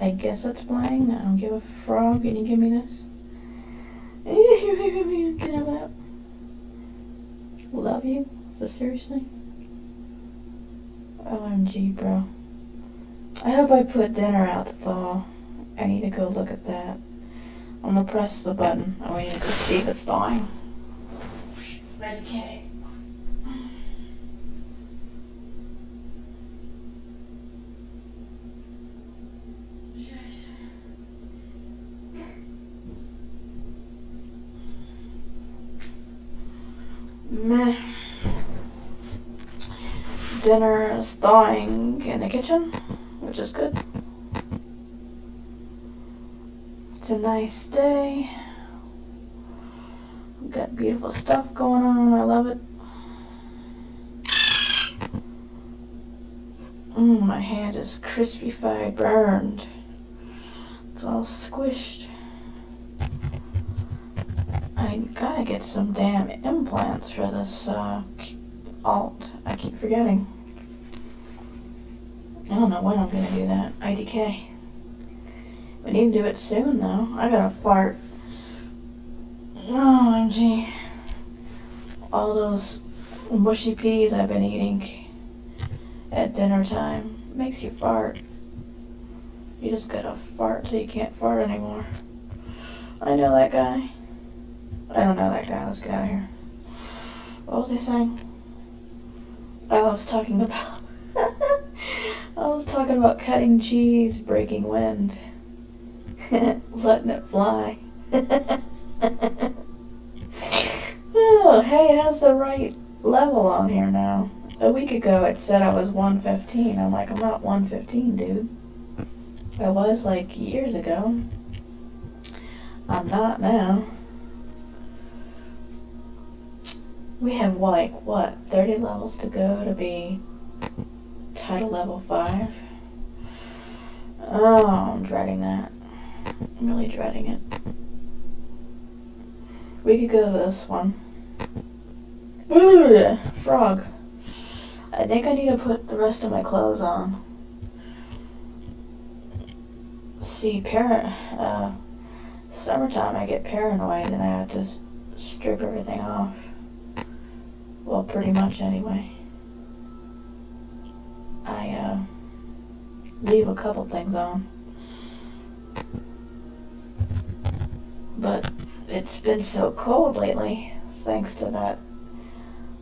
I guess it's playing. I don't give a frog. Can you give me this? Can I have that? Love you? But seriously? OMG, bro. I hope I put dinner out to thaw. I need to go look at that. I'm gonna press the button. I need to go see if it's thawing. Okay. Meh. Dinner is thawing in the kitchen, which is good. It's a nice day. We've got beautiful stuff going on. I love it. My hand is crispy-fied, burned. It's all squished. I gotta get some damn implants for this alt. I keep forgetting. I don't know when I'm gonna do that. IDK. We need to do it soon though. I gotta fart. OMG. All those mushy peas I've been eating at dinner time makes you fart. You just gotta fart till you can't fart anymore. I know that guy. I don't know that guy. Let's get out of here. What was he saying? I was talking about I was talking about cutting cheese, breaking wind, letting it fly. Oh, hey, it has the right level on here now. A week ago it said I was 115. I'm like, I'm not 115, dude. I was like years ago. I'm not now. We have like, what, 30 levels to go to be title level 5? Oh, I'm dreading that. I'm really dreading it. We could go to this one. Ooh, frog. I think I need to put the rest of my clothes on. See, summertime I get paranoid and I have to strip everything off. Well, pretty much anyway. I leave a couple things on. But it's been so cold lately, thanks to that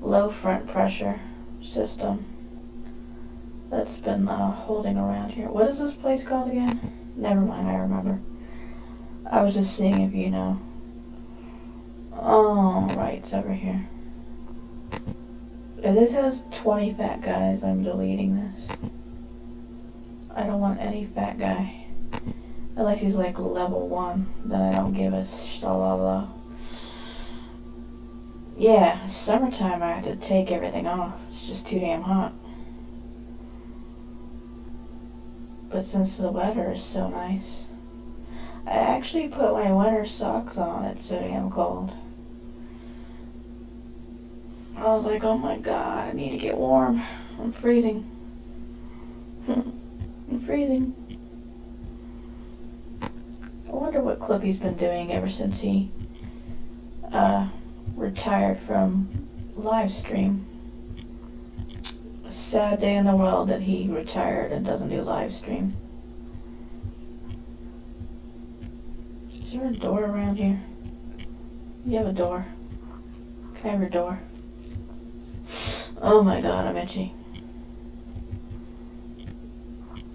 low front pressure system that's been holding around here. What is this place called again? Never mind, I remember. I was just seeing if you know. Oh, right, it's over here. If this has 20 fat guys, I'm deleting this. I don't want any fat guy. Unless he's like level 1, then I don't give a shalala. Yeah, summertime I have to take everything off. It's just too damn hot. But since the weather is so nice, I actually put my winter socks on. It's so damn cold. I was like, oh my god, I need to get warm. I'm freezing. I'm freezing. I wonder what Clippy's been doing ever since he retired from live stream. A sad day in the world that he retired and doesn't do live stream. Is there a door around here? You have a door. Can I have your door? Oh my god, I'm itchy.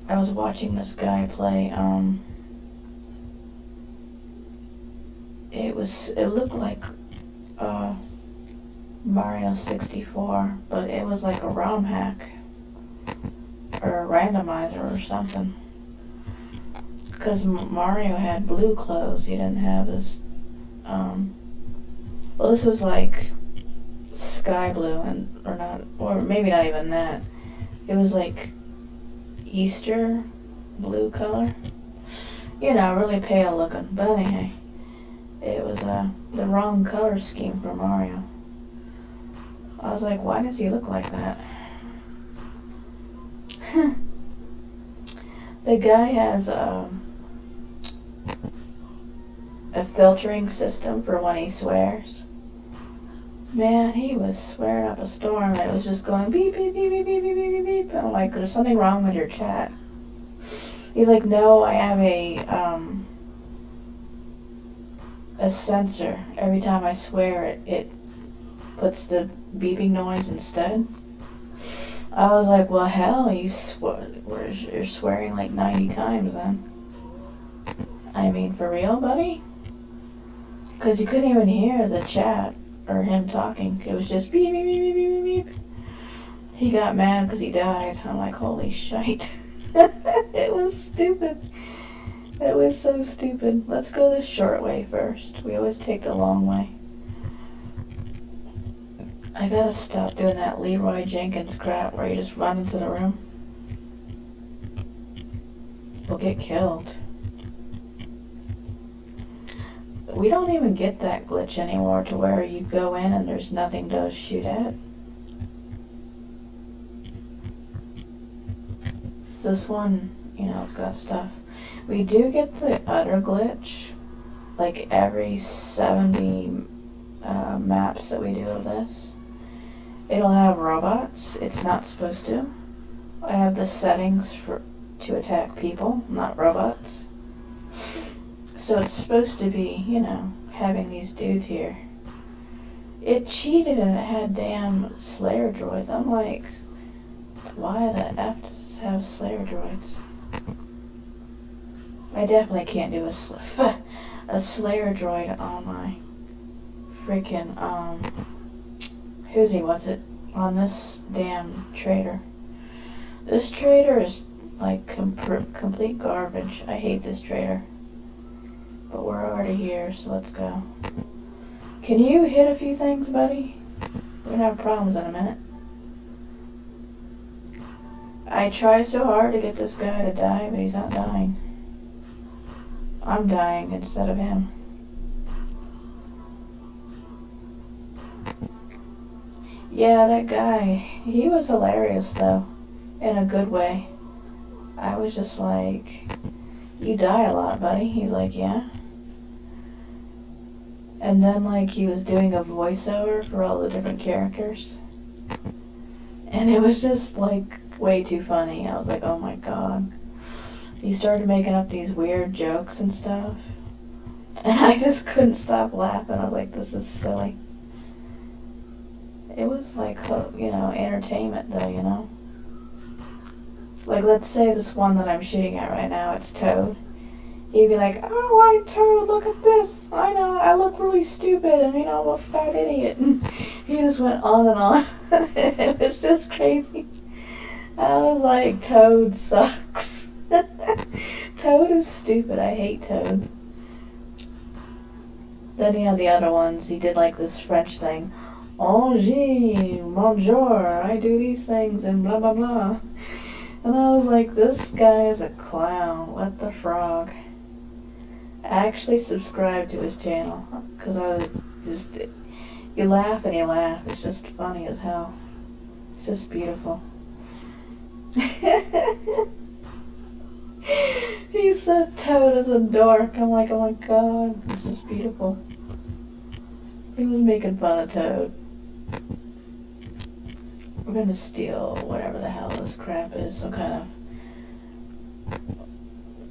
I was watching this guy play, it looked like, Mario 64, but it was like a ROM hack, or a randomizer or something. Because Mario had blue clothes, he didn't have his, well, this was like sky blue, or maybe not even that. It was like Easter blue color. You know, really pale looking. But anyway, it was the wrong color scheme for Mario. I was like, why does he look like that? The guy has a filtering system for when he swears. Man, he was swearing up a storm. It was just going beep, beep, beep, beep, beep, beep, beep, beep. I'm like, there's something wrong with your chat. He's like, no, I have a sensor. Every time I swear, it puts the beeping noise instead. I was like, well, hell, you're swearing like 90 times then. I mean, for real, buddy? Because you couldn't even hear the chat or him talking. It was just beep, beep, beep, beep, beep, beep. He got mad because he died. I'm like, holy shite. It was stupid. It was so stupid. Let's go the short way first. We always take the long way. I gotta stop doing that Leroy Jenkins crap where you just run into the room. We'll get killed. We don't even get that glitch anymore to where you go in and there's nothing to shoot at. This one, it's got stuff. We do get the utter glitch, like every 70 maps that we do of this. It'll have robots. It's not supposed to. I have the settings to attack people, not robots. So it's supposed to be, having these dudes here. It cheated and it had damn Slayer droids. I'm like, why the F does it have Slayer droids? I definitely can't do a Slayer droid on my freaking, on this damn trader. This trader is like complete garbage. I hate this trader. But we're already here, so let's go. Can you hit a few things, buddy? We're gonna have problems in a minute. I try so hard to get this guy to die, but he's not dying. I'm dying instead of him. Yeah, that guy, he was hilarious though, in a good way. I was just like, you die a lot, buddy. He's like, yeah. And then like he was doing a voiceover for all the different characters. And it was just like way too funny. I was like, oh my god. He started making up these weird jokes and stuff. And I just couldn't stop laughing. I was like, this is silly. It was like, entertainment though, Like, let's say this one that I'm shooting at right now, it's Toad. He'd be like, oh, I'm Toad, look at this. I know, I look really stupid, and, I'm a fat idiot. And he just went on and on. It was just crazy. I was like, Toad sucks. Toad is stupid. I hate Toad. Then he had the other ones. He did, like, this French thing. Oh, gee, bonjour, I do these things, and blah, blah, blah. And I was like, this guy is a clown. What the frog? I actually subscribed to his channel because I was just, you laugh and you laugh. It's just funny as hell. It's just beautiful. He said Toad is a dork. I'm like, oh my god, this is beautiful. He was making fun of Toad. We're gonna steal whatever the hell this crap is, some kind of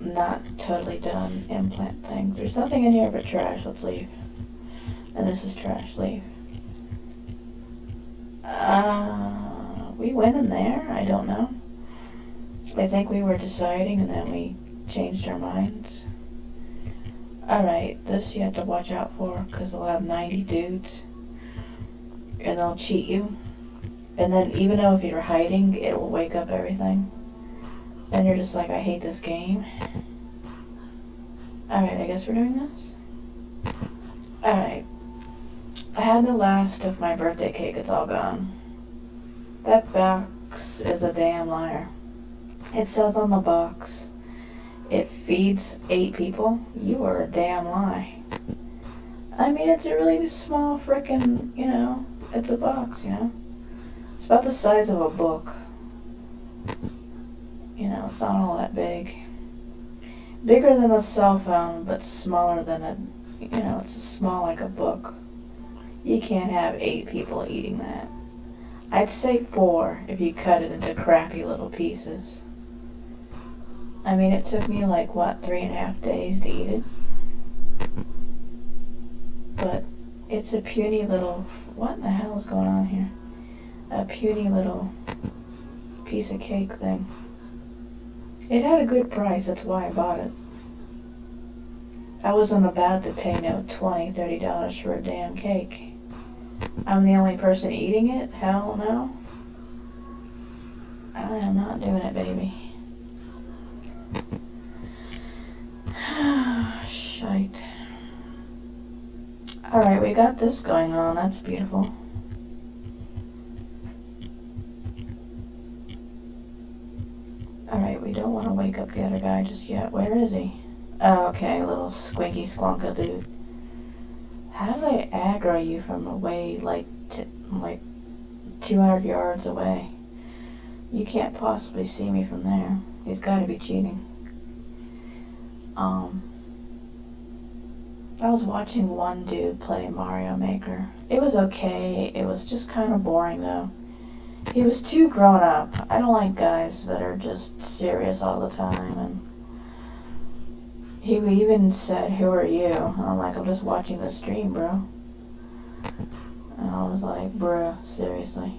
not totally done implant thing. There's nothing in here but trash. Let's leave. And this is trash. Leave. We went in there? I don't know. I think we were deciding and then we changed our minds. Alright, this you have to watch out for because they'll have 90 dudes and they'll cheat you. And then even though if you're hiding, it will wake up everything. Then you're just like, I hate this game. Alright, I guess we're doing this. Alright. I had the last of my birthday cake, it's all gone. That box is a damn liar. It says on the box, it feeds 8 people. You are a damn lie. I mean, it's a really small frickin', it's a box, It's about the size of a book. It's not all that big. Bigger than a cell phone, but smaller than it's small like a book. You can't have 8 people eating that. I'd say 4 if you cut it into crappy little pieces. I mean, it took me like, 3.5 days to eat it? But it's a puny little, what in the hell is going on here? A puny little piece of cake thing. It had a good price, that's why I bought it. I wasn't about to pay no $20, $30 for a damn cake. I'm the only person eating it? Hell no. I am not doing it, baby. Shite. Alright, we got this going on. That's beautiful. Alright, we don't want to wake up the other guy just yet. Where is he? Oh, okay, little squinky squonka dude. How do they aggro you from away, like 200 yards away? You can't possibly see me from there. He's got to be cheating. I was watching one dude play Mario Maker. It was okay. It was just kind of boring, though. He was too grown up. I don't like guys that are just serious all the time. And he even said, "Who are you?" And I'm like, "I'm just watching the stream, bro." And I was like, "Bro, seriously.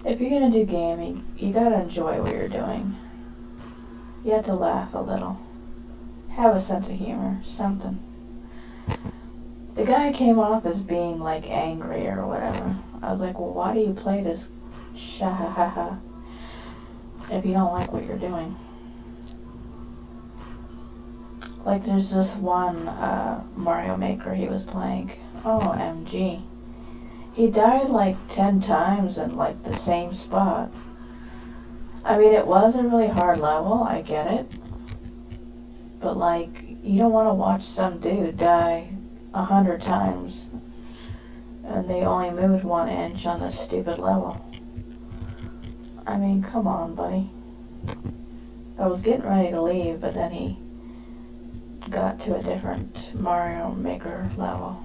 If you're gonna do gaming, you gotta enjoy what you're doing. You have to laugh a little. Have a sense of humor, something." The guy came off as being like angry or whatever. I was like, "Well, why do you play this shahaha if you don't like what you're doing?" Like, there's this one Mario Maker he was playing. OMG. He died like 10 times in like the same spot. I mean, it was a really hard level, I get it. But like, you don't want to watch some dude die 100 times and they only moved 1 inch on this stupid level. I mean, come on, buddy. I was getting ready to leave, but then he got to a different Mario Maker level.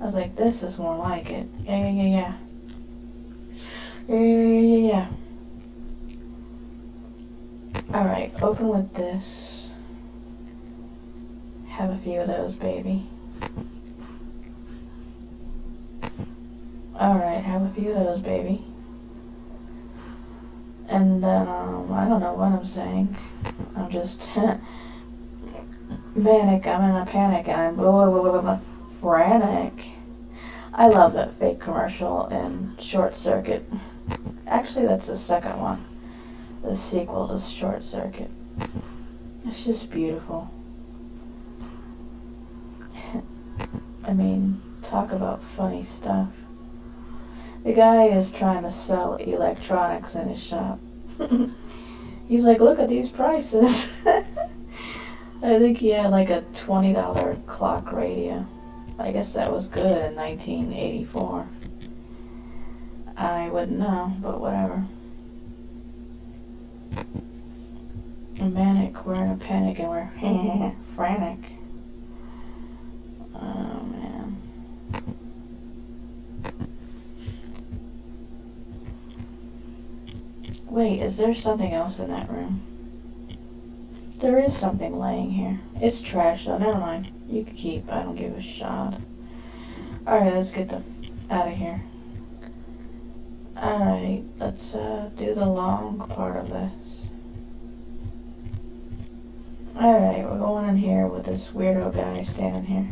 I was like, this is more like it. Yeah. Alright, open with this. Have a few of those, baby. Alright, have a few of those, baby. And then, I don't know what I'm saying. I'm just manic. I'm in a panic and I'm frantic. I love that fake commercial in Short Circuit. Actually, that's the second one. The sequel to Short Circuit. It's just beautiful. I mean, talk about funny stuff. The guy is trying to sell electronics in his shop. He's like, "Look at these prices." I think he had like a $20 clock radio. I guess that was good in 1984. I wouldn't know, but whatever. Manic, we're in a panic and we're frantic. Oh man. Wait, is there something else in that room? There is something laying here. It's trash though, never mind. You can keep, I don't give a shot. Alright, let's get the out of here. Alright, let's do the long part of this. Alright, we're going in here with this weirdo guy standing here.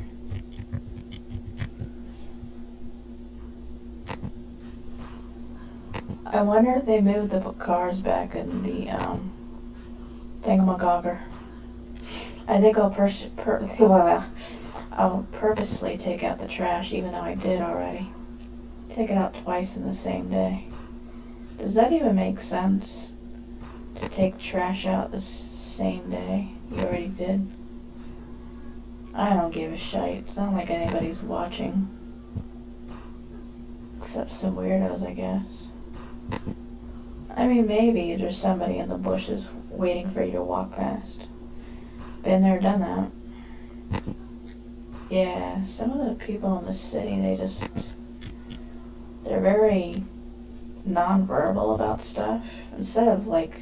I wonder if they moved the cars back in the thingamagogger. I think I'll purposely take out the trash, even though I did already. Take it out twice in the same day. Does that even make sense? To take trash out the same day? You already did? I don't give a shite. It's not like anybody's watching. Except some weirdos, I guess. I mean, maybe there's somebody in the bushes waiting for you to walk past. Been there, done that. Yeah, some of the people in the city, they're very non-verbal about stuff. Instead of like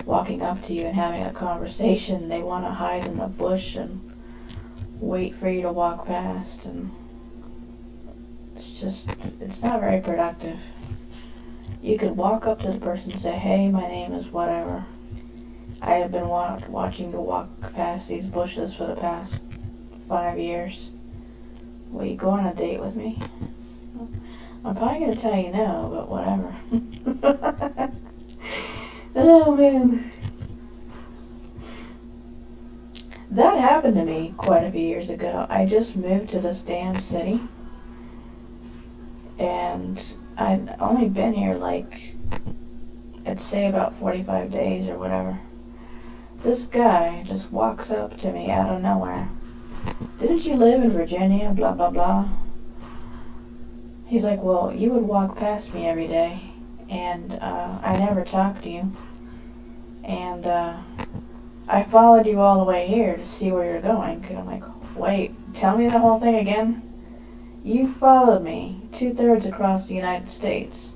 walking up to you and having a conversation, they want to hide in the bush and wait for you to walk past, and it's not very productive. You could walk up to the person and say, hey, my name is whatever. I have been watching you walk past these bushes for the past 5 years. Will you go on a date with me? I'm probably going to tell you no, but whatever. Oh, man. That happened to me quite a few years ago. I just moved to this damn city. And I'd only been here like, I'd say about 45 days or whatever. This guy just walks up to me out of nowhere. Didn't you live in Virginia? Blah, blah, blah. He's like, well, you would walk past me every day, and I never talked to you. And I followed you all the way here to see where you're going. And I'm like, wait, tell me the whole thing again? You followed me 2/3 across the United States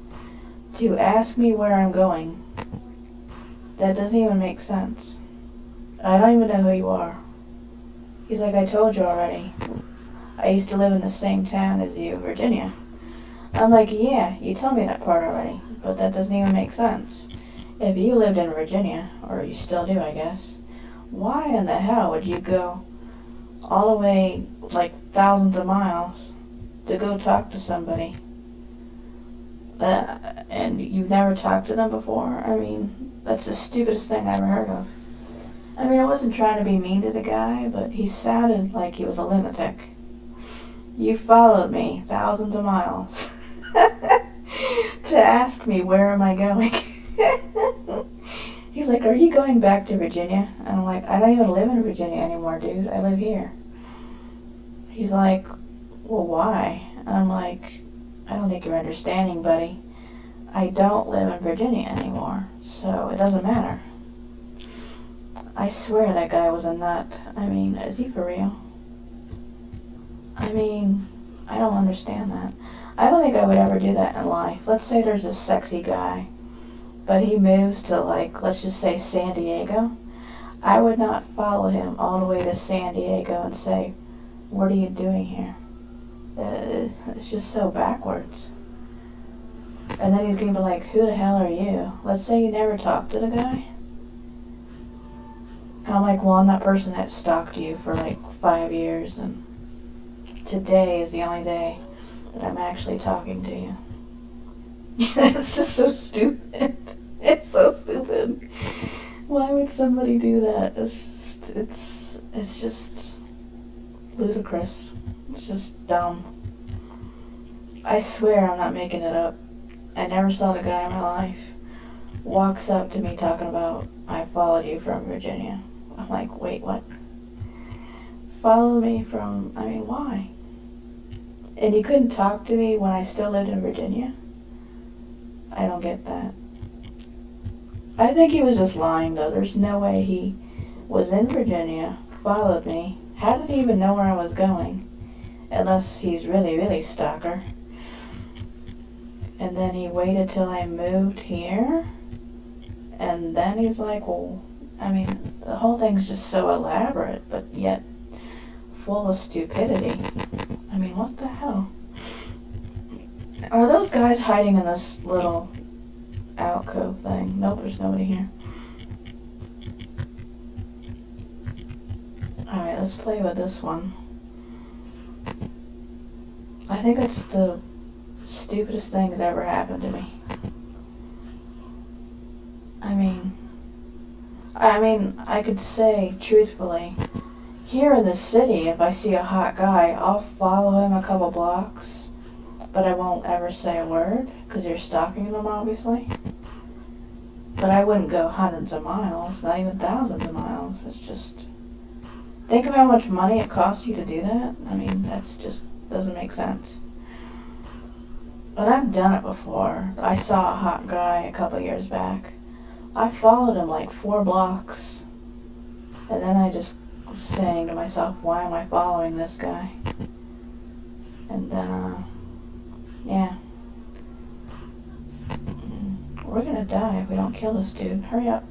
to ask me where I'm going. That doesn't even make sense. I don't even know who you are. He's like, I told you already. I used to live in the same town as you, Virginia. I'm like, yeah, you told me that part already, but that doesn't even make sense. If you lived in Virginia, or you still do, I guess, why in the hell would you go all the way, like, thousands of miles to go talk to somebody? And you've never talked to them before? I mean, that's the stupidest thing I ever heard of. I mean, I wasn't trying to be mean to the guy, but he sounded like he was a lunatic. You followed me thousands of miles to ask me where am I going. He's like, are you going back to Virginia? And I'm like, I don't even live in Virginia anymore, dude. I live here. He's like, well, why? And I'm like, I don't think you're understanding, buddy. I don't live in Virginia anymore, so it doesn't matter. I swear that guy was a nut. I mean, is he for real? I mean, I don't understand that. I don't think I would ever do that in life. Let's say there's a sexy guy, but he moves to, like, let's just say San Diego. I would not follow him all the way to San Diego and say, what are you doing here? It's just so backwards. And then he's going to be like, who the hell are you? Let's say you never talked to the guy. I'm like, well, I'm that person that stalked you for like 5 years, and today is the only day that I'm actually talking to you. It's just so stupid. It's so stupid. Why would somebody do that? It's just ludicrous. It's just dumb. I swear I'm not making it up. I never saw the guy in my life. Walks up to me talking about, I followed you from Virginia. I'm like, wait, what? Follow me from, I mean, why? And you couldn't talk to me when I still lived in Virginia? I don't get that. I think he was just lying, though. There's no way he was in Virginia, followed me. How did he even know where I was going? Unless he's really, really stalker. And then he waited till I moved here. And then he's like, well, I mean, the whole thing's just so elaborate, but yet full of stupidity. I mean, what the hell? Are those guys hiding in this little alcove thing? Nope, there's nobody here. Alright, let's play with this one. I think it's the stupidest thing that ever happened to me. I mean, I could say, truthfully, here in the city, if I see a hot guy, I'll follow him a couple blocks, but I won't ever say a word, because you're stalking them, obviously. But I wouldn't go hundreds of miles, not even thousands of miles. It's just, think of how much money it costs you to do that. I mean, that's just, doesn't make sense. But I've done it before. I saw a hot guy a couple years back. I followed him like 4 blocks. And then I just was saying to myself, why am I following this guy? And then, yeah. We're gonna die if we don't kill this dude. Hurry up.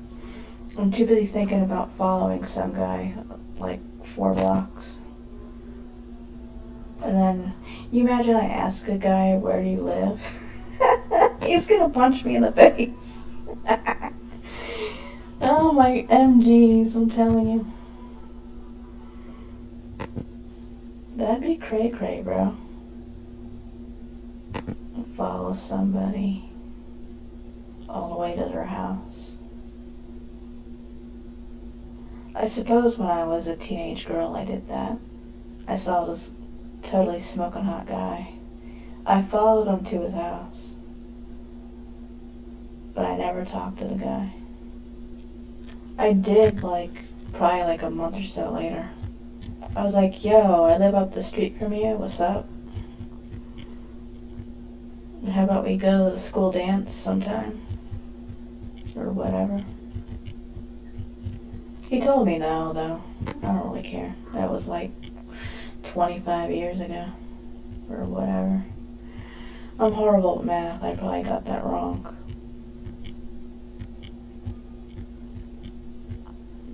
I'm too busy thinking about following some guy like 4 blocks. And then, you imagine I ask a guy, where do you live? He's gonna punch me in the face. Oh my MGs, I'm telling you. That'd be cray cray, bro. Follow somebody all the way to their house. I suppose when I was a teenage girl I did that. I saw this totally smoking hot guy. I followed him to his house. But I never talked to the guy. I did probably a month or so later. I was like, yo, I live up the street from you, what's up? How about we go to the school dance sometime? Or whatever. He told me no, though. I don't really care. That was 25 years ago. Or whatever. I'm horrible at math. I probably got that wrong.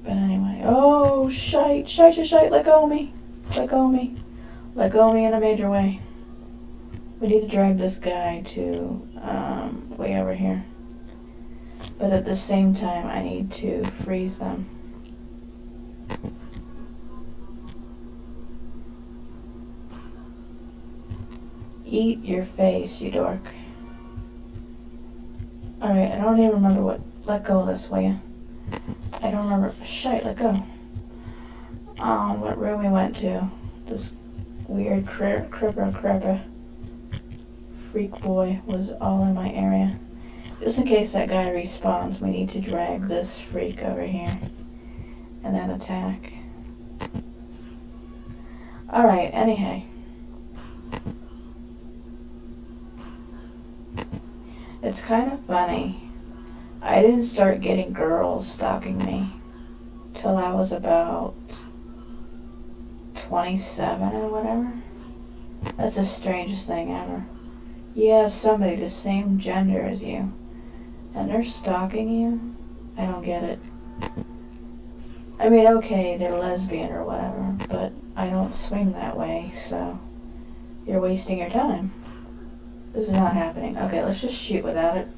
But anyway. Oh, shite, let go of me. Let go of me. Let go of me in a major way. We need to drag this guy to, way over here. But at the same time, I need to freeze them. Eat your face, you dork. Alright, I don't even remember what. Let go of this, will you? I don't remember. Shite, let go. What room we went to. This weird cripper freak boy was all in my area. Just in case that guy respawns, we need to drag this freak over here. And then attack. Alright, anyhow. It's kind of funny. I didn't start getting girls stalking me till I was about 27 or whatever. That's the strangest thing ever. You have somebody the same gender as you, and they're stalking you? I don't get it. I mean, okay, they're lesbian or whatever, but I don't swing that way, so you're wasting your time. This is not happening. Okay, let's just shoot without it.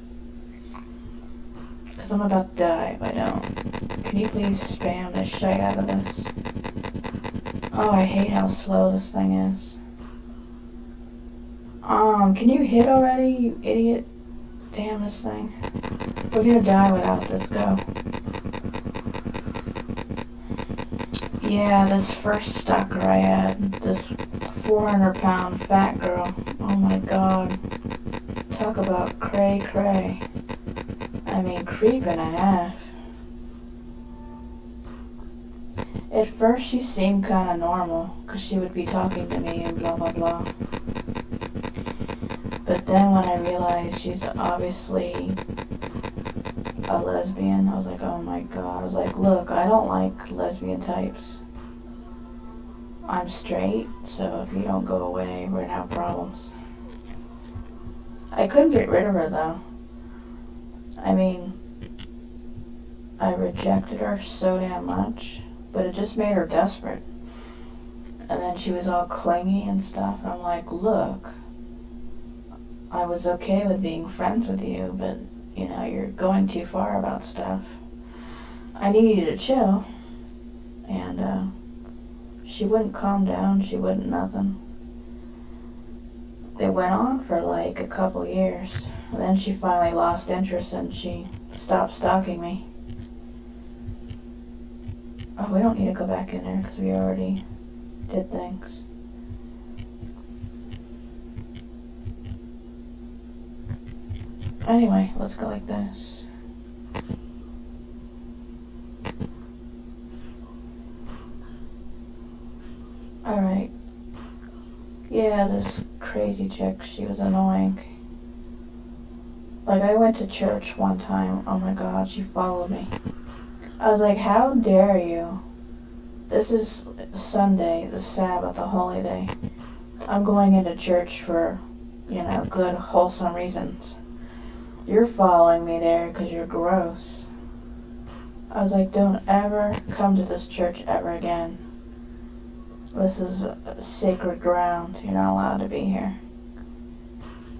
Because I'm about to die if I don't. Can you please spam the shit out of this? Oh, I hate how slow this thing is. Can you hit already, you idiot? Damn this thing. We're gonna die without this, go. Yeah, this first stalker I had, this 400-pound fat girl. Oh my god. Talk about cray cray. I mean, creep and a half. At first she seemed kind of normal, because she would be talking to me and blah blah blah. But then when I realized she's obviously a lesbian, I was like, oh my god. I was like, look, I don't like lesbian types. I'm straight, so if you don't go away, we're gonna have problems. I couldn't get rid of her though. I mean, I rejected her so damn much, but it just made her desperate. And then she was all clingy and stuff, and I'm like, look, I was okay with being friends with you, but, you know, you're going too far about stuff. I need you to chill. And, she wouldn't calm down, she wouldn't nothing. It went on for like a couple years. And then she finally lost interest and she stopped stalking me. Oh, we don't need to go back in there because we already did things. Anyway, let's go like this. Alright. Yeah, this crazy chick, she was annoying. Like, I went to church one time. Oh my god, she followed me. I was like, how dare you? This is Sunday, the Sabbath, a holy day. I'm going into church for, good, wholesome reasons. You're following me there because you're gross. I was like, don't ever come to this church ever again. This is sacred ground. You're not allowed to be here.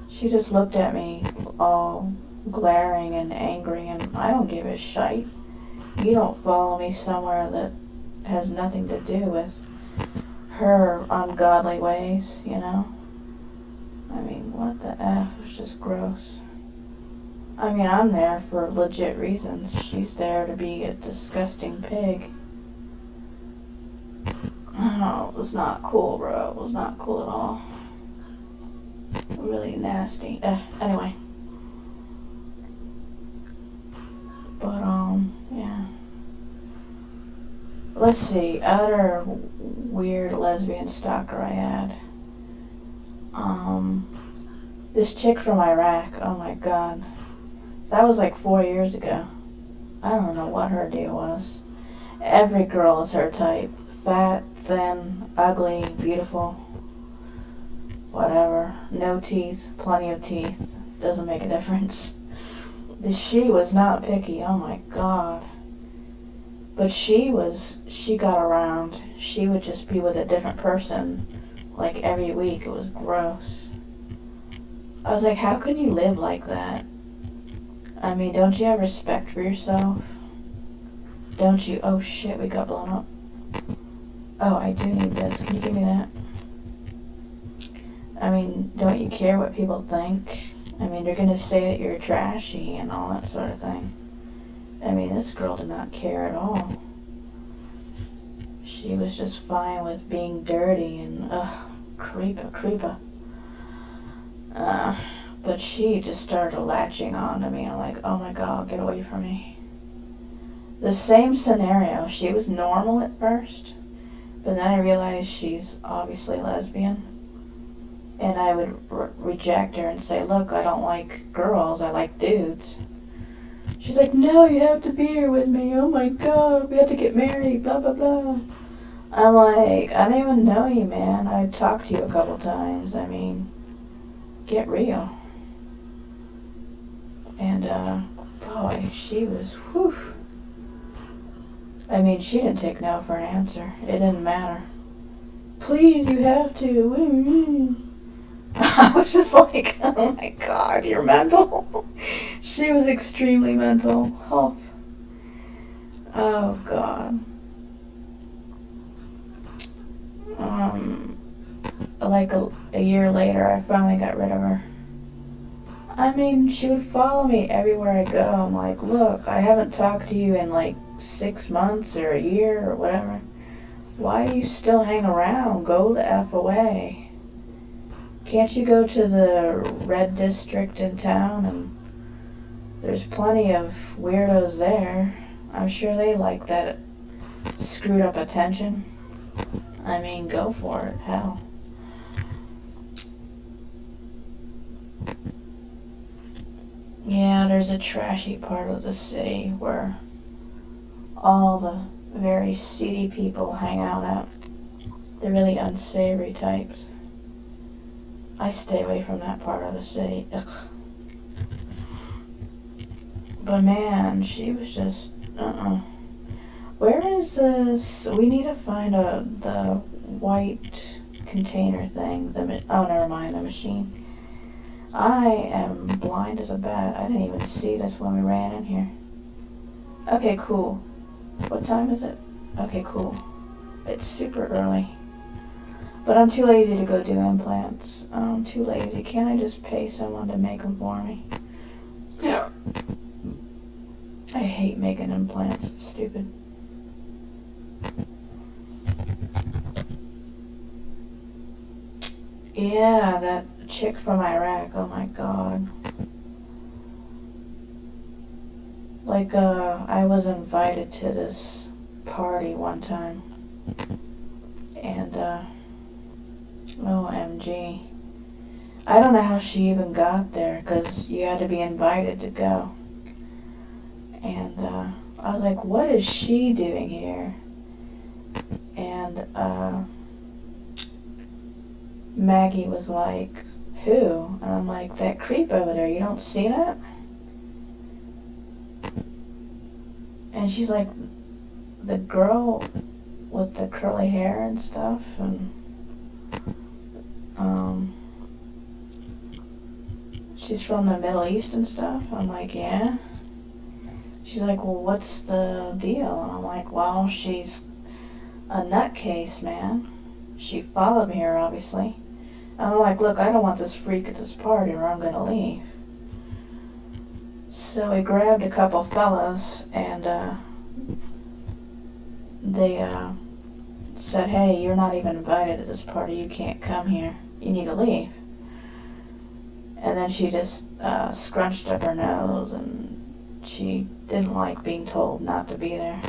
She just looked at me all glaring and angry, and I don't give a shite. You don't follow me somewhere that has nothing to do with her ungodly ways, I mean, what the F? It's just gross. I mean, I'm there for legit reasons. She's there to be a disgusting pig. Oh, it was not cool, bro. It was not cool at all. Really nasty. Anyway. But, yeah. Let's see. Other weird lesbian stalker I had. This chick from Iraq. Oh my god. That was like 4 years ago. I don't know what her deal was. Every girl is her type. Fat, thin, ugly, beautiful. Whatever. No teeth, plenty of teeth. Doesn't make a difference. She was not picky, oh my god. But she got around. She would just be with a different person, like every week. It was gross. I was like, how can you live like that? I mean, don't you have respect for yourself? Don't you? Oh shit, we got blown up. Oh, I do need this. Can you give me that? I mean, don't you care what people think? I mean, they're gonna say that you're trashy and all that sort of thing. I mean, this girl did not care at all. She was just fine with being dirty and, creeper. But she just started latching on to me. I'm like, oh my god, get away from me. The same scenario. She was normal at first, but then I realized she's obviously lesbian. And I would reject her and say, look, I don't like girls, I like dudes. She's like, no, you have to be here with me. Oh my god, we have to get married, blah, blah, blah. I'm like, I don't even know you, man. I talked to you a couple times. I mean, get real. And, boy, she was, whew. I mean, she didn't take no for an answer. It didn't matter. Please, you have to. I was just like, oh my god, you're mental. She was extremely mental. Oh god. Like a year later, I finally got rid of her. I mean, she would follow me everywhere I go. I'm like, look, I haven't talked to you in like 6 months or a year or whatever. Why do you still hang around? Go the F away. Can't you go to the red district in town? And there's plenty of weirdos there. I'm sure they like that screwed up attention. I mean, go for it. Hell. Yeah, there's a trashy part of the city where all the very seedy people hang out at. The really unsavory types. I stay away from that part of the city. Ugh. But man, she was just, Where is this? We need to find the white container thing. Oh, never mind, the machine. I am blind as a bat. I didn't even see this when we ran in here. Okay, cool. What time is it? Okay, cool. It's super early. But I'm too lazy to go do implants. I'm too lazy. Can't I just pay someone to make them for me? Yeah. I hate making implants. It's stupid. Yeah, that chick from Iraq. Oh my god. Like, I was invited to this party one time. And, OMG. I don't know how she even got there, because you had to be invited to go. And I was like, what is she doing here? And Maggie was like, who? And I'm like, that creep over there, you don't see that? And she's like, the girl with the curly hair and stuff, and she's from the Middle East and stuff. I'm like, yeah. She's like, well, what's the deal? And I'm like, well, she's a nutcase, man. She followed me here, obviously. And I'm like, look, I don't want this freak at this party or I'm gonna leave. So we grabbed a couple fellas and they said, hey, you're not even invited to this party. You can't come here. You need to leave. And then she just scrunched up her nose, and she didn't like being told not to be there.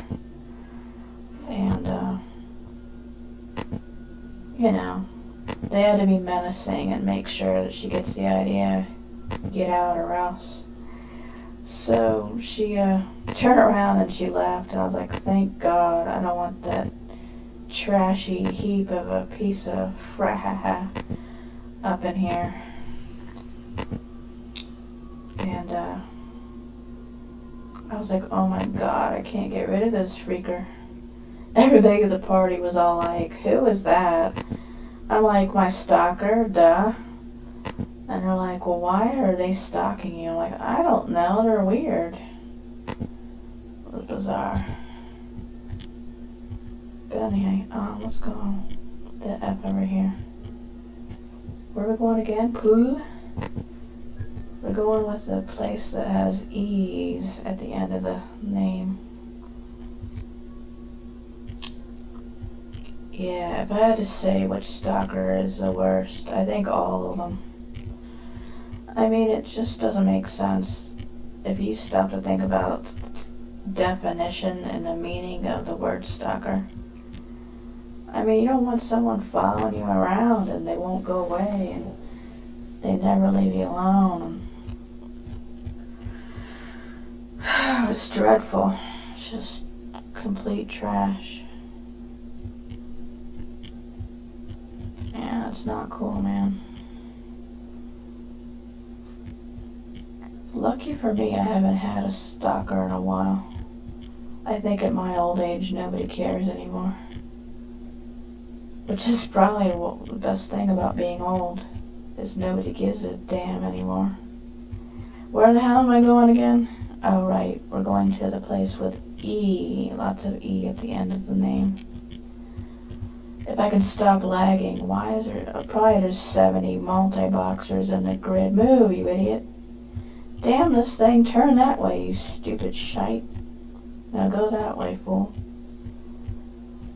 And, you know, they had to be menacing and make sure that she gets the idea, get out or else. So she turned around and she left, and I was like, thank God, I don't want that trashy heap of a piece of frahaha up in here. And I was like, oh my God, I can't get rid of this freaker. Everybody at the party was all like, who is that? I'm like, my stalker, duh. And they're like, well, why are they stalking you? I'm like, I don't know, they're weird. It was bizarre. But anyway, let's go the F over here. Where are we going again? Pool? We're going with the place that has E's at the end of the name. Yeah, if I had to say which stalker is the worst, I think all of them. I mean, it just doesn't make sense if you stop to think about definition and the meaning of the word stalker. I mean, you don't want someone following you around and they won't go away and they never leave you alone. It's dreadful. It's just complete trash. Yeah, it's not cool, man. Lucky for me, I haven't had a stalker in a while. I think at my old age, nobody cares anymore. Which is probably the best thing about being old, is nobody gives a damn anymore. Where the hell am I going again? Oh, right, we're going to the place with E, lots of E at the end of the name. If I can stop lagging, why is there, probably there's 70 multi-boxers in the grid. Move, you idiot. Damn this thing, turn that way, you stupid shite. Now go that way, fool.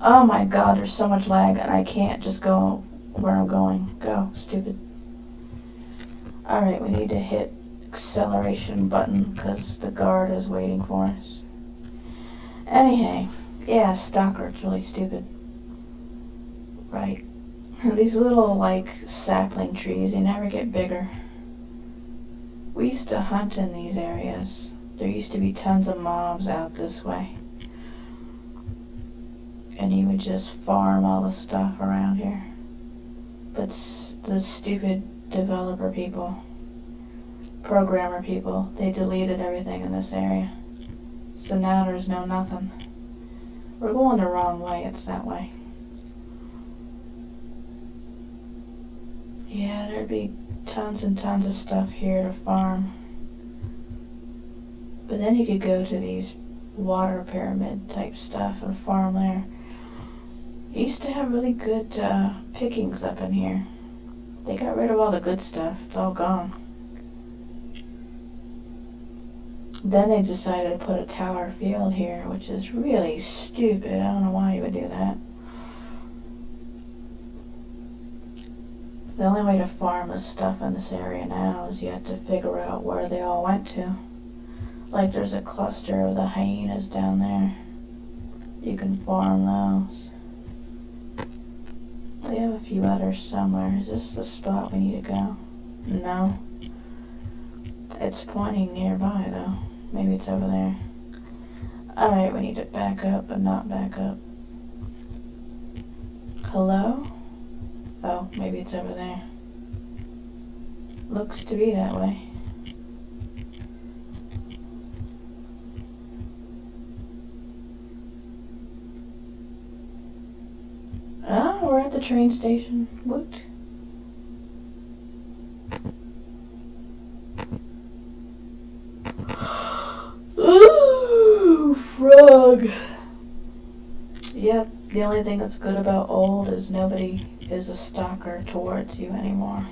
Oh my God, there's so much lag and I can't just go where I'm going. Go, stupid. Alright, we need to hit acceleration button because the guard is waiting for us. Anyhow, yeah, stalker, it's really stupid. Right. These little, like, sapling trees, they never get bigger. We used to hunt in these areas. There used to be tons of mobs out this way. And you would just farm all the stuff around here. But the stupid developer people, programmer people, they deleted everything in this area. So now there's no nothing. We're going the wrong way, it's that way. Yeah, there'd be tons and tons of stuff here to farm. But then you could go to these water pyramid type stuff and farm there. You used to have really good pickings up in here. They got rid of all the good stuff. It's all gone. Then they decided to put a tower field here, which is really stupid. I don't know why you would do that. The only way to farm the stuff in this area now is you have to figure out where they all went to. Like there's a cluster of the hyenas down there. You can farm those. We have a few others somewhere. Is this the spot we need to go? No. It's pointing nearby, though. Maybe it's over there. Alright, we need to back up, but not back up. Hello? Oh, maybe it's over there. Looks to be that way. Ah, we're at the train station. Woot. Ooh, frog. Yep, the only thing that's good about old is nobody is a stalker towards you anymore.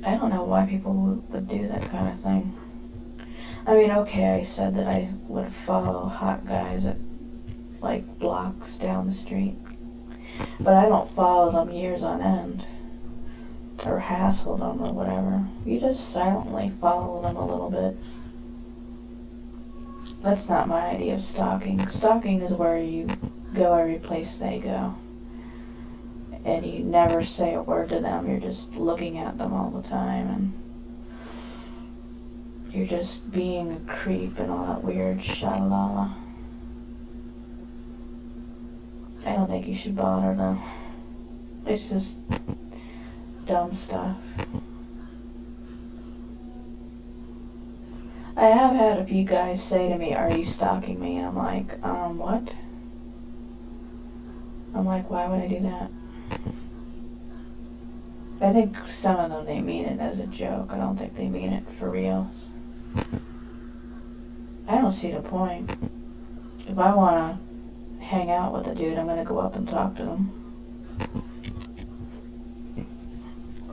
I don't know why people would do that kind of thing. I mean, okay, I said that I would follow hot guys at, like, blocks down the street. But I don't follow them years on end. Or hassle them or whatever. You just silently follow them a little bit. That's not my idea of stalking. Stalking is where you go every place they go. And you never say a word to them. You're just looking at them all the time. And you're just being a creep and all that weird shalalala. I don't think you should bother them. It's just dumb stuff. I have had a few guys say to me, "Are you stalking me?" And I'm like, what? I'm like, why would I do that? I think some of them, they mean it as a joke. I don't think they mean it for real. I don't see the point. If I want to hang out with a dude, I'm going to go up and talk to him.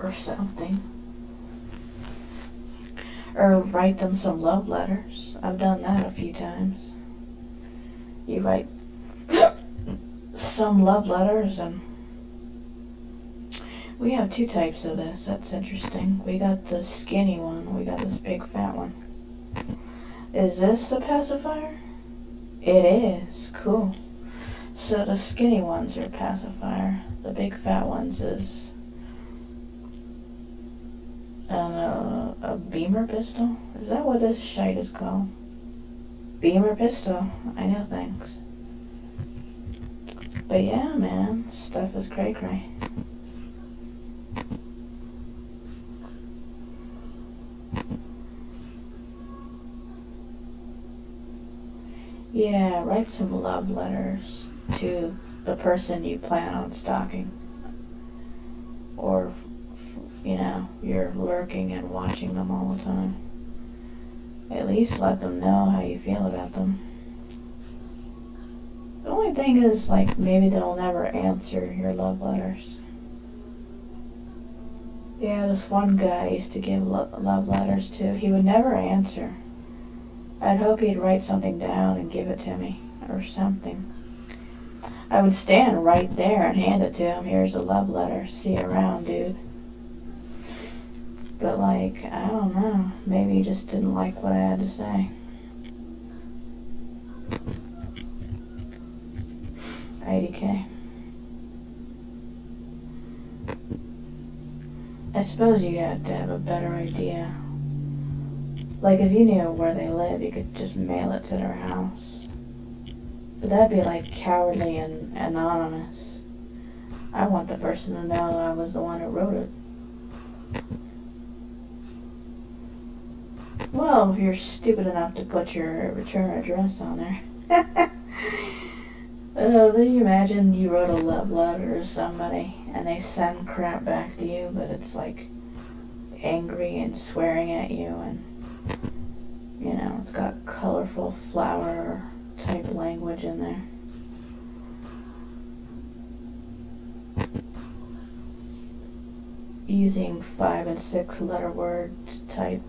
Or something. Or write them some love letters. I've done that a few times. You write some love letters, and we have two types of this. That's interesting. We got the skinny one. We got this big fat one. Is this a pacifier? It is. Cool. So the skinny ones are pacifier. The big fat ones is a beamer pistol? Is that what this shite is called? Beamer pistol. I know things. But yeah, man, stuff is cray-cray. Yeah, write some love letters to the person you plan on stalking. Or, you know, you're lurking and watching them all the time. At least let them know how you feel about them. The only thing is, like, maybe they'll never answer your love letters. Yeah, this one guy I used to give love letters to. He would never answer. I'd hope he'd write something down and give it to me, or something. I would stand right there and hand it to him. Here's a love letter. See you around, dude. But, like, I don't know. Maybe he just didn't like what I had to say. IDK. I suppose you had to have a better idea. Like, if you knew where they live, you could just mail it to their house. But that'd be, like, cowardly and anonymous. I want the person to know I was the one who wrote it. Well, if you're stupid enough to put your return address on there. Then you imagine you wrote a love letter to somebody and they send crap back to you, but it's like angry and swearing at you, and you know, it's got colorful flower type language in there. Using 5 and 6 letter word type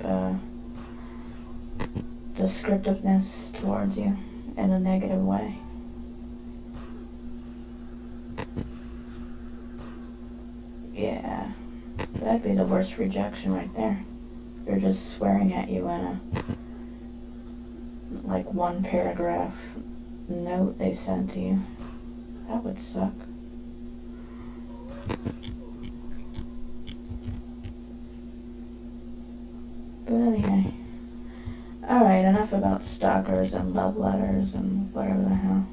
descriptiveness towards you in a negative way. Yeah, that'd be the worst rejection right there. They're just swearing at you in a, like, one paragraph note they sent to you. That would suck. But anyway. Alright, enough about stalkers and love letters and whatever the hell.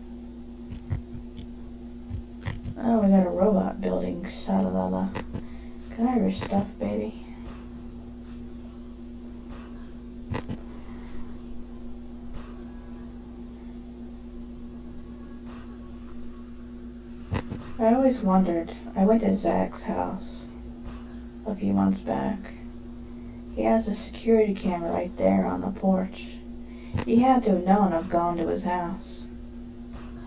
Oh, we got a robot building. Sadalala. Can I have your stuff, baby? I always wondered. I went to Zach's house a few months back. He has a security camera right there on the porch. He had to have known I've gone to his house.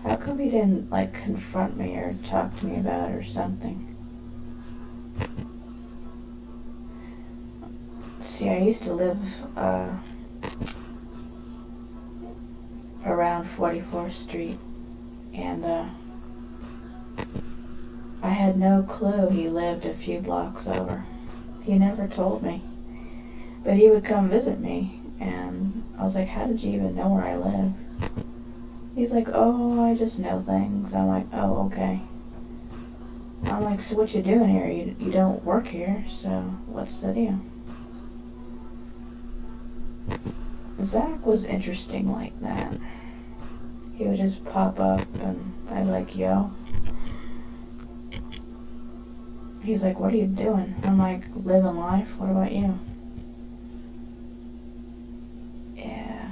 How come he didn't, like, confront me or talk to me about it or something? See, I used to live around 44th Street, and I had no clue he lived a few blocks over. He never told me. But he would come visit me, and I was like, how did you even know where I live? He's like, oh, I just know things. I'm like, oh, okay. I'm like, so what you doing here? You don't work here, so what's the deal? Zach was interesting like that. He would just pop up, and I'd be like, yo. He's like, what are you doing? I'm like, living life. What about you? Yeah.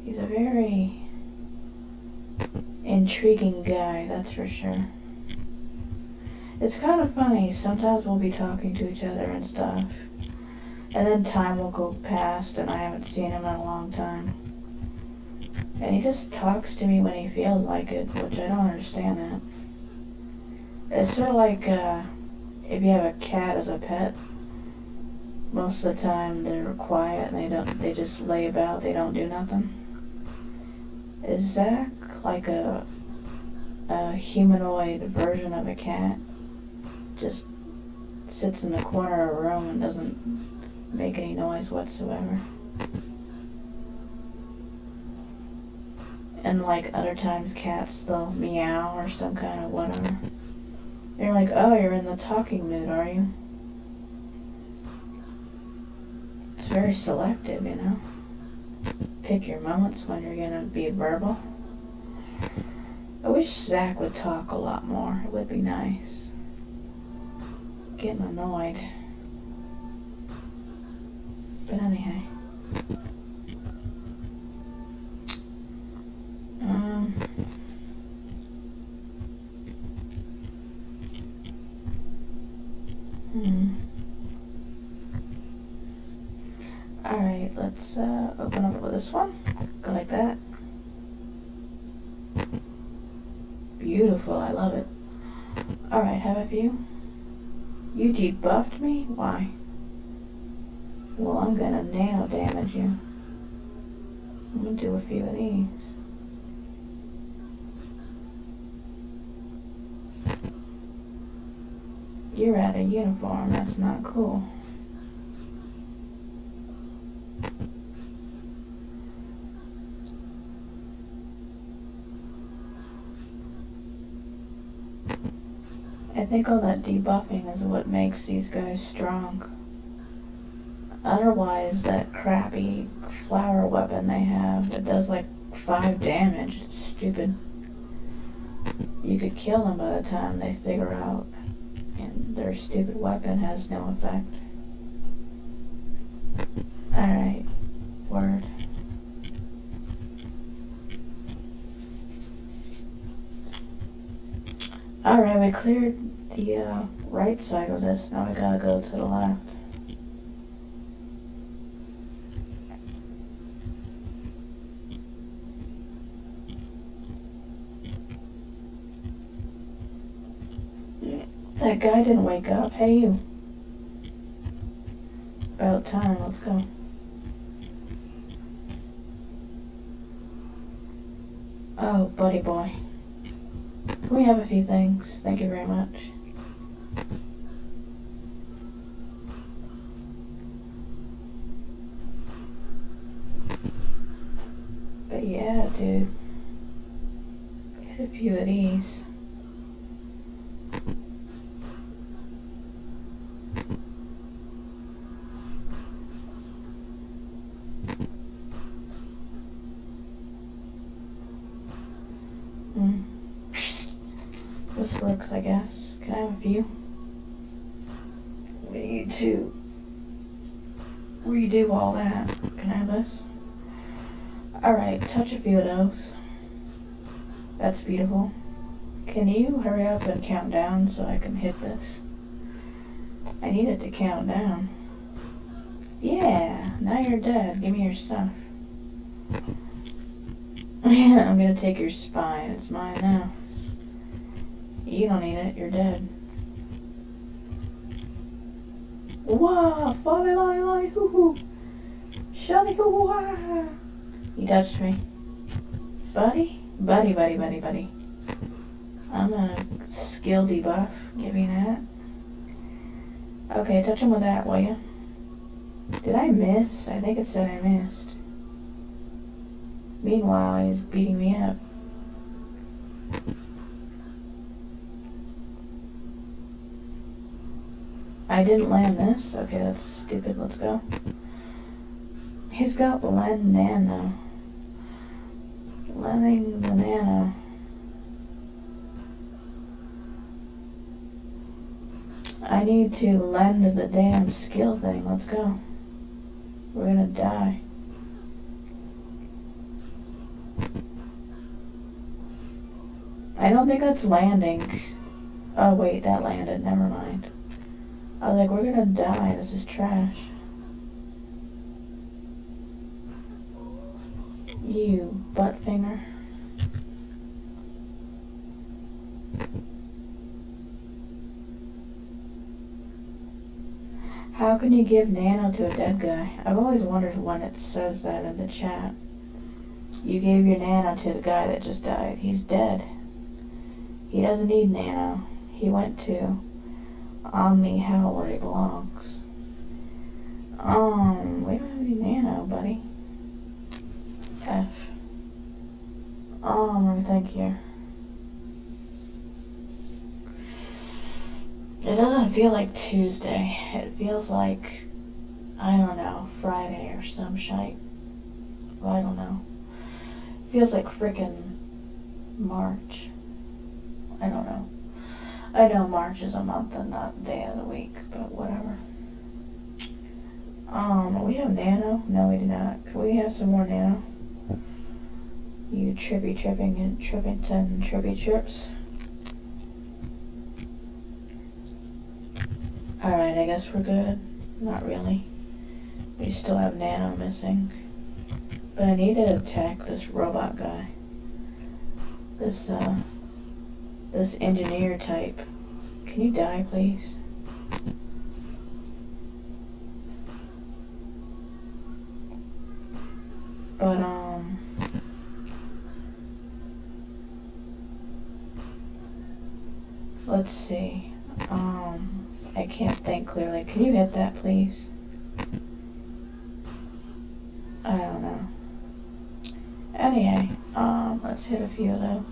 He's a very intriguing guy, that's for sure. It's kind of funny. Sometimes we'll be talking to each other and stuff, and then time will go past and I haven't seen him in a long time. And he just talks to me when he feels like it, which I don't understand that. It's sort of like if you have a cat as a pet. Most of the time they're quiet and they just lay about, they don't do nothing. Is Zach like a humanoid version of a cat? Just sits in the corner of a room and doesn't make any noise whatsoever. And like other times cats, they'll meow or some kind of whatever. You're like, oh, you're in the talking mood, are you? It's very selective, you know? Pick your moments when you're gonna be verbal. I wish Zach would talk a lot more. It would be nice. Getting annoyed. But anyhow. Alright, let's open up with this one. Go like that. Beautiful, I love it. Alright, have a few. You debuffed me? Why? Well, I'm gonna nano damage you. I'm gonna do a few of these. You're out of uniform, that's not cool. I think all that debuffing is what makes these guys strong. Otherwise, that crappy flower weapon they have, it does like 5 damage. It's stupid. You could kill them by the time they figure out, and their stupid weapon has no effect. Alright, word. Alright, we cleared the right side of this. Now we gotta go to the left. That guy didn't wake up. Hey, you. About time, let's go. Oh, buddy boy. Can we have a few things? Thank you very much. But yeah, dude. Get a few few of these. This works, I guess. Can I have a few? We need to redo all that. Can I have this? Alright, touch a few of those. That's beautiful. Can you hurry up and count down so I can hit this? I need it to count down. Yeah, now you're dead. Give me your stuff. I'm gonna take your spine. It's mine now. You don't need it. You're dead. Whoa! Folly, lolly, lolly, hoo hoo! Shunny, hoo hoo, ha! You touched me. Buddy? Buddy, buddy, buddy, buddy. I'm a skill debuff. Give me that. Okay, touch him with that, will you? Did I miss? I think it said I missed. Meanwhile, he's beating me up. I didn't land this. Okay, that's stupid. Let's go. He's got land nano. Landing the nano. I need to lend the damn skill thing. Let's go. We're gonna die. I don't think that's landing. Oh wait, that landed. Never mind. I was like, we're gonna die. This is trash. You butt finger. How can you give nano to a dead guy? I've always wondered when it says that in the chat. You gave your nano to the guy that just died. He's dead. He doesn't need nano. He went to Omni Hell where he belongs. We don't have any nano, buddy. F. Thank you. It doesn't feel like Tuesday. It feels like, I don't know, Friday or some shite. Well, I don't know. It feels like frickin' March. I don't know. I know March is a month and not day of the week, but whatever. We have nano? No, we do not. Can we have some more nano? You trippy tripping and trippington trippy trips. Alright, I guess we're good. Not really. We still have nano missing. But I need to attack this robot guy. This engineer type. Can you die, please? But, let's see. I can't think clearly. Can you hit that, please? I don't know. Anyway, let's hit a few of those.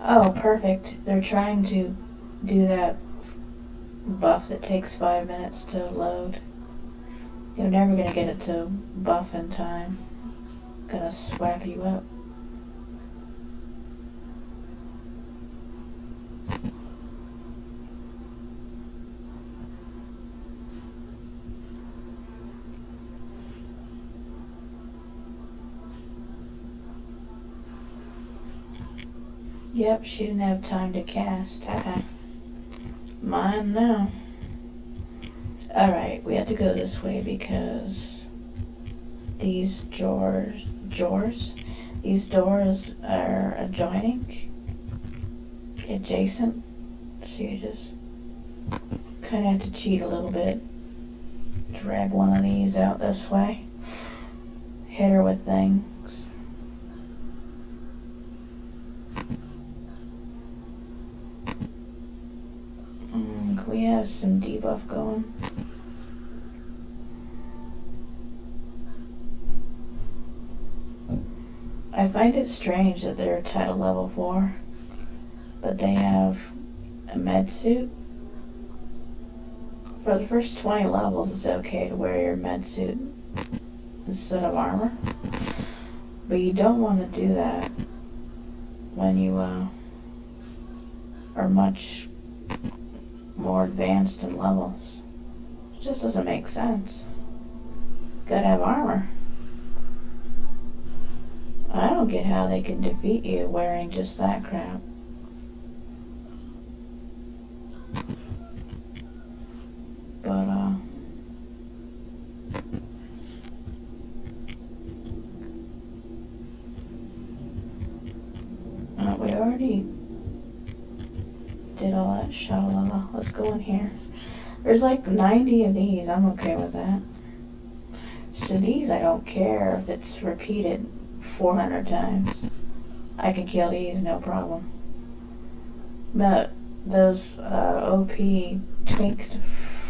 Oh, perfect. They're trying to do that buff that takes 5 minutes to load. You're never gonna get it to buff in time. Gonna swap you up. Yep, she didn't have time to cast. Haha. Mine now. Alright, we have to go this way because these doors are adjoining, adjacent, so you just kind of have to cheat a little bit. Drag one of these out this way, hit her with things. Can we have some debuff going? find it strange that they're title level 4, but they have a med suit. For the first 20 levels, it's okay to wear your med suit instead of armor. But you don't want to do that when you are much more advanced in levels. It just doesn't make sense. Gotta have armor. I don't get how they can defeat you wearing just that crap. But, we already did all that shalala. Let's go in here. There's like 90 of these. I'm okay with that. So these, I don't care if it's repeated 400 times. I can kill these, no problem. But those OP twink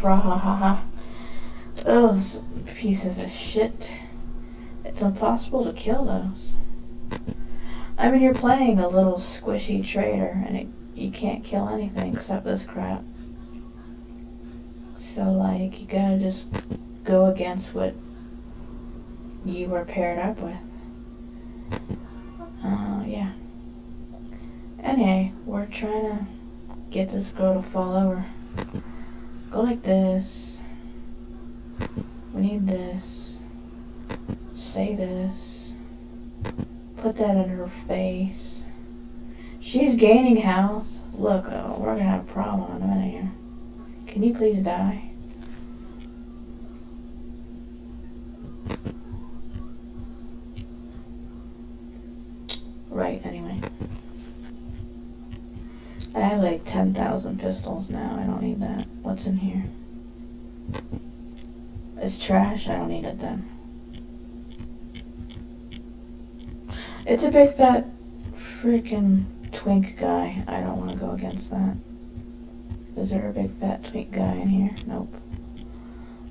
frahaha, those pieces of shit, it's impossible to kill those. I mean, you're playing a little squishy trader, and you can't kill anything except this crap. So, like, you gotta just go against what you were paired up with. Yeah. Anyway, we're trying to get this girl to fall over. Go like this. We need this. Say this. Put that in her face. She's gaining health. Look, we're gonna have a problem in a minute here. Can you please die? Right, anyway. I have like 10,000 pistols now. I don't need that. What's in here? It's trash. I don't need it then. It's a big fat freaking twink guy. I don't want to go against that. Is there a big fat twink guy in here? Nope.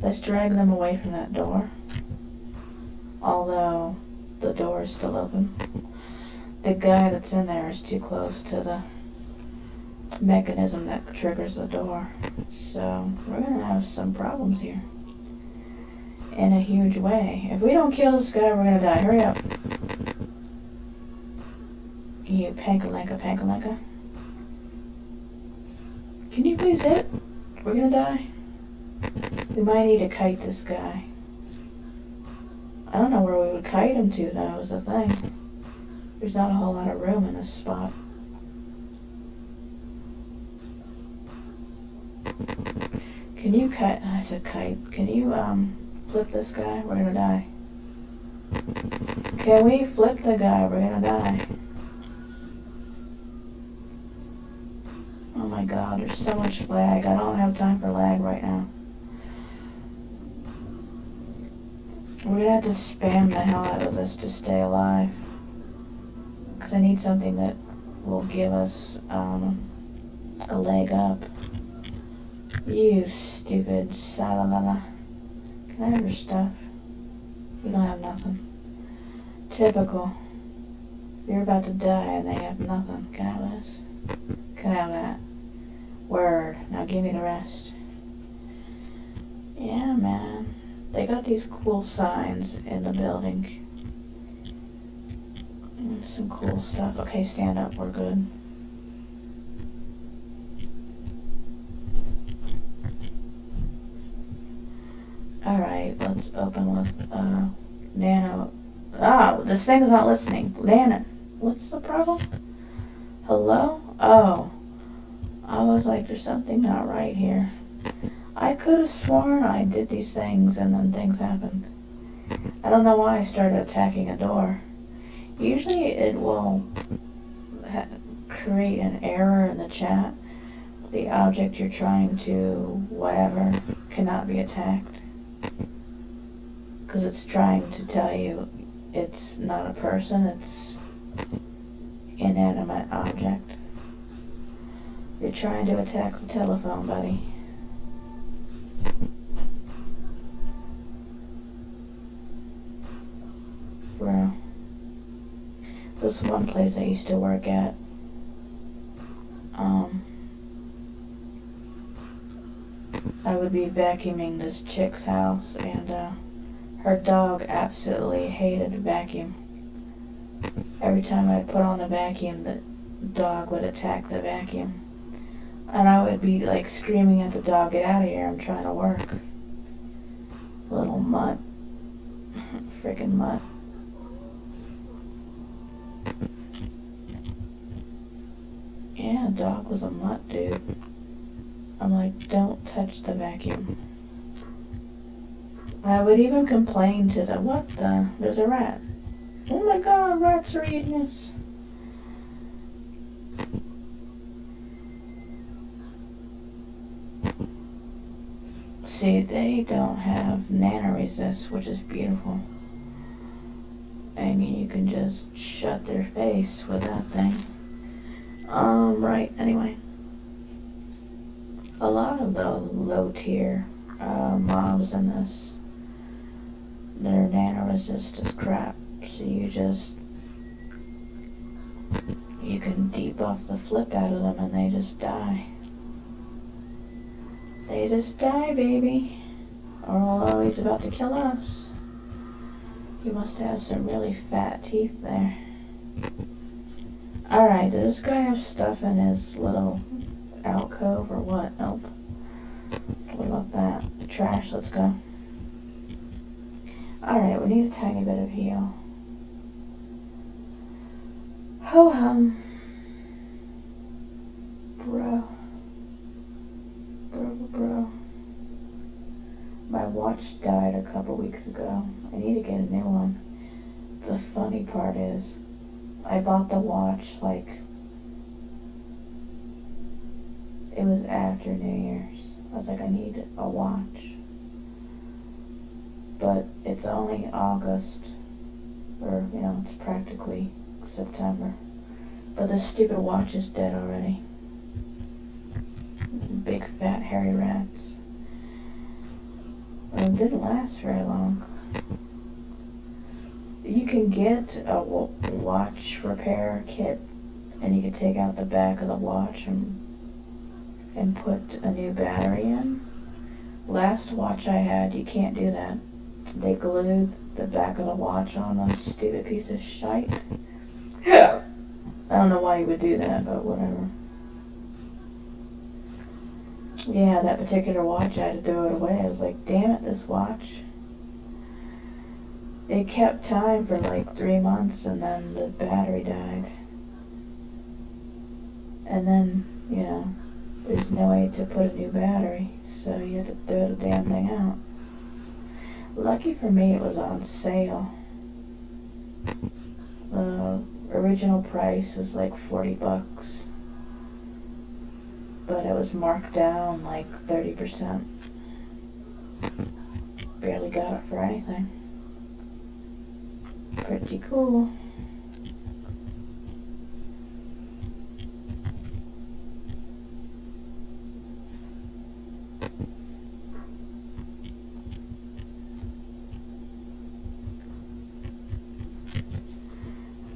Let's drag them away from that door. Although the door is still open. The guy that's in there is too close to the mechanism that triggers the door. So we're gonna have some problems here. In a huge way. If we don't kill this guy, we're gonna die. Hurry up. You pankalenka pankalenka. Can you please hit? We're gonna die. We might need to kite this guy. I don't know where we would kite him to, though, is the thing. There's not a whole lot of room in this spot. Can you kite? I said kite. Can you, flip this guy? We're gonna die. Can we flip the guy? We're gonna die. Oh my god, there's so much lag. I don't have time for lag right now. We're gonna have to spam the hell out of this to stay alive. Because I need something that will give us a leg up. You stupid salalala. Can I have your stuff? You don't have nothing. Typical. You're about to die and they have nothing. Can I have this? Can I have that? Word. Now give me the rest. Yeah, man. They got these cool signs in the building. Some cool stuff. Okay, stand up. We're good. Alright, let's open with Nano. Oh, this thing is not listening. Nano. What's the problem? Hello? Oh. I was like, there's something not right here. I could have sworn I did these things and then things happened. I don't know why I started attacking a door. Usually it will create an error in the chat. The object you're trying to whatever cannot be attacked. Because it's trying to tell you it's not a person, it's inanimate object. You're trying to attack the telephone, buddy. Bro. this one place I used to work at. I would be vacuuming this chick's house, and her dog absolutely hated the vacuum. Every time I'd put on the vacuum, the dog would attack the vacuum. And I would be like screaming at the dog, "Get out of here, I'm trying to work." Little mutt. Freaking mutt. Yeah, dog was a mutt, dude. I'm like, don't touch the vacuum. I would even complain to the, what the? There's a rat. Oh my god, rats are eating us. See, they don't have nano-resist, which is beautiful. I mean, you can just shut their face with that thing. Right, anyway. A lot of the low-tier mobs in this, their nano-resist is crap. So you can debuff the flip out of them and they just die. They just die, baby. Oh, he's about to kill us. He must have some really fat teeth there. Alright, does this guy have stuff in his little alcove or what? Nope. What about that? The trash, let's go. Alright, we need a tiny bit of heal. Ho hum. Bro. Bro. My watch died a couple weeks ago. I need to get a new one. The funny part is, I bought the watch like, it was after New Year's. I was like, I need a watch. But it's only August, or, you know, it's practically September. But this stupid watch is dead already. Big fat hairy rats. Well, it didn't last very long. You can get a watch repair kit, and you can take out the back of the watch and put a new battery in. Last watch I had, you can't do that. They glued the back of the watch on a stupid piece of shite. I don't know why you would do that, but whatever. Yeah, that particular watch, I had to throw it away. I was like, damn it, this watch. It kept time for like 3 months, and then the battery died. And then, you know, there's no way to put a new battery, so you had to throw the damn thing out. Lucky for me, it was on sale. The original price was like $40. But it was marked down like 30%. Barely got it for anything. Pretty cool.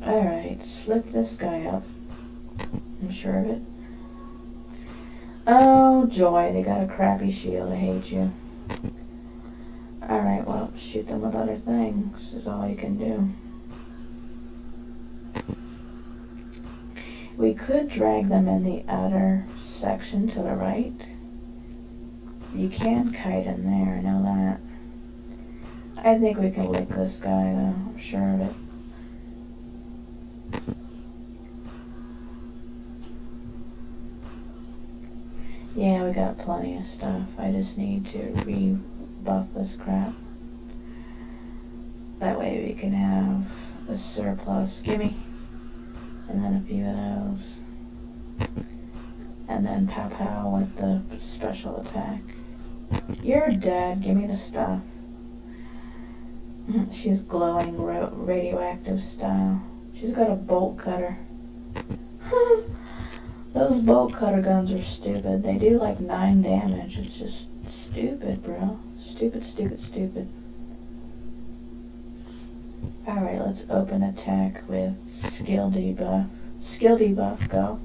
Alright, slip this guy up. I'm sure of it. Oh joy, they got a crappy shield, I hate you. Alright, well, shoot them with other things is all you can do. We could drag them in the outer section to the right. You can kite in there, I know that. I think we can lick this guy though, I'm sure of it. Yeah, we got plenty of stuff. I just need to rebuff this crap. That way we can have a surplus. Gimme. And then a few of those. And then pow pow with the special attack. You're dead. Give me the stuff. She's glowing radioactive style. She's got a bolt cutter. Those bolt cutter guns are stupid. They do like 9 damage. It's just stupid, bro. Stupid. Alright, let's open attack with skill debuff. Skill debuff, go.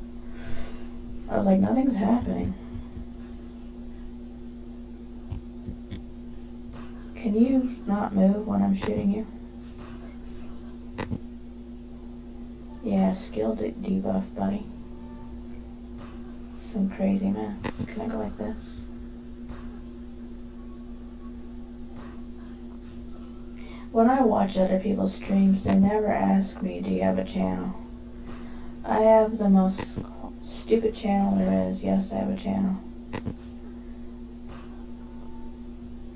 I was like, nothing's happening. Can you not move when I'm shooting you? Yeah, skill debuff, buddy. Some crazy mess. Can I go like this? When I watch other people's streams, they never ask me, do you have a channel? I have the most stupid channel there is. Yes, I have a channel.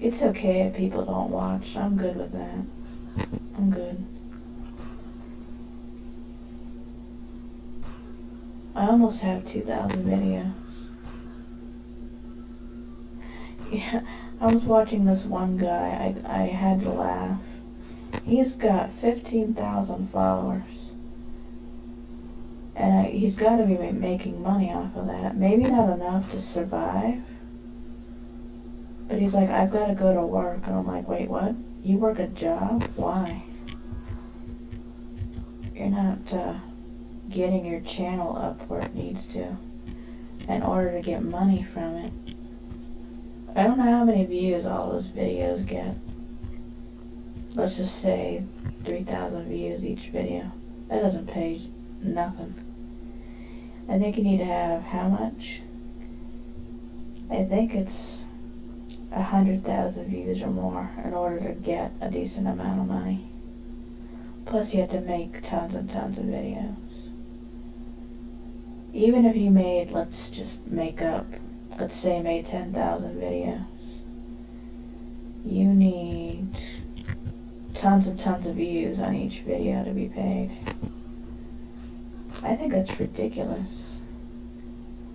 It's okay if people don't watch. I'm good with that. I'm good. I almost have 2,000 videos. Yeah, I was watching this one guy. I had to laugh. He's got 15,000 followers. And he's got to be making money off of that. Maybe not enough to survive. But he's like, I've got to go to work. And I'm like, wait, what? You work a job? Why? You're not getting your channel up where it needs to in order to get money from it. I don't know how many views all those videos get. Let's just say 3,000 views each video. That doesn't pay nothing. I think you need to have how much? I think it's 100,000 views or more in order to get a decent amount of money. Plus you have to make tons and tons of videos. Even if you made, let's just make up, let's say made 10,000 videos. You need tons and tons of views on each video to be paid. I think that's ridiculous.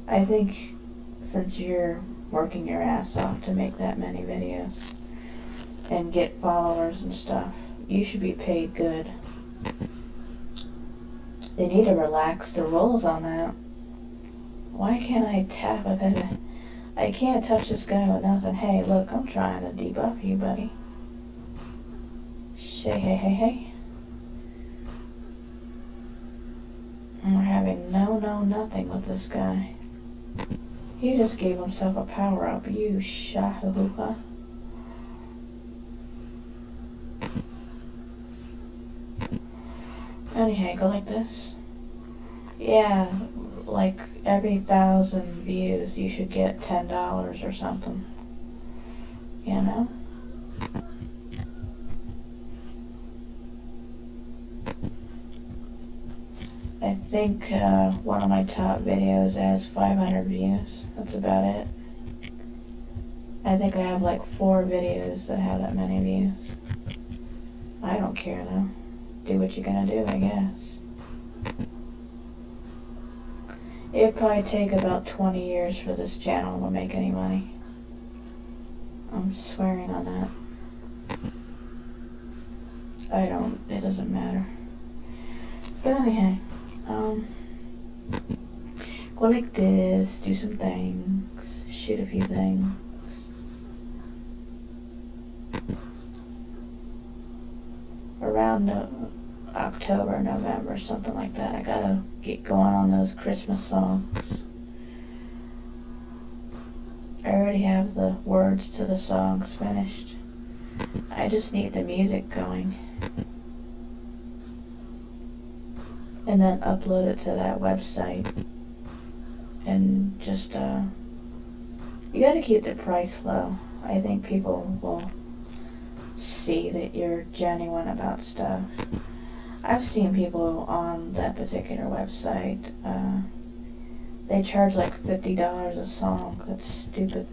I think since you're working your ass off to make that many videos and get followers and stuff, you should be paid good. They need to relax the rules on that. Why can't I tap a bit? I can't touch this guy with nothing. Hey, look, I'm trying to debuff you, buddy. Hey. And we're having nothing with this guy. He just gave himself a power up. You shahoopa. Anyhow, go like this. Yeah, like every 1,000 views you should get $10 or something. You know? I think one of my top videos has 500 views. That's about it. I think I have like 4 videos that have that many views. I don't care though. Do what you're gonna do, I guess. It'd probably take about 20 years for this channel to make any money. I'm swearing on that. It doesn't matter. But anyhow, go like this, do some things, shoot a few things. Around October, November, something like that. I gotta get going on those Christmas songs. I already have the words to the songs finished. I just need the music going. And then upload it to that website. And just, you gotta keep the price low. I think people will see that you're genuine about stuff. I've seen people on that particular website, they charge like $50 a song. That's stupid.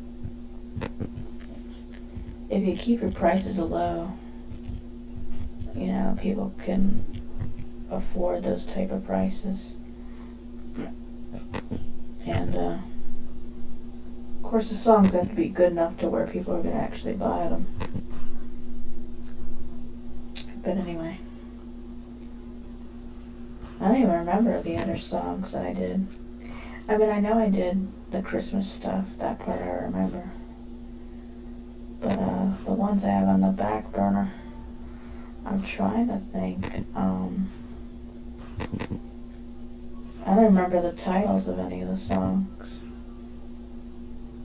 If you keep your prices low, you know, people can afford those type of prices. And, of course the songs have to be good enough to where people are going to actually buy them. But anyway. I don't even remember the other songs that I did. I mean, I know I did the Christmas stuff. That part I remember. But, the ones I have on the back burner, I'm trying to think. I don't remember the titles of any of the songs.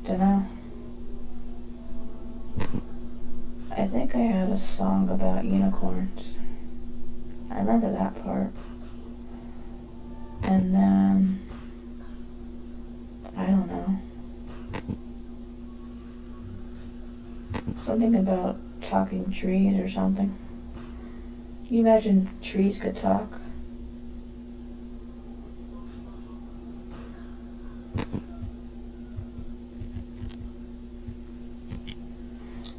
Dunno. I think I had a song about unicorns. I remember that part. And then, I don't know. Something about talking trees or something. Can you imagine trees could talk?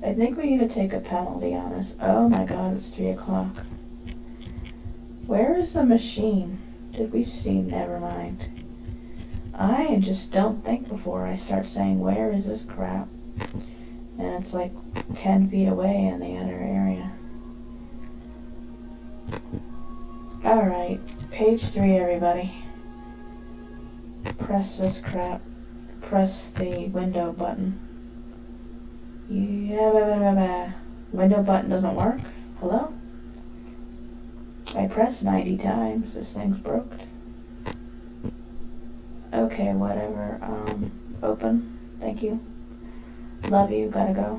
I think we need to take a penalty on this. Oh my god, it's 3 o'clock. Where is the machine? Did we see? Never mind. I just don't think before I start saying, where is this crap? And it's like 10 feet away in the other area. Alright, page 3, everybody. Press this crap. Press the window button. Yeah, window button doesn't work? Hello? I pressed 90 times. This thing's broke. Okay, whatever. Open. Thank you. Love you. Gotta go.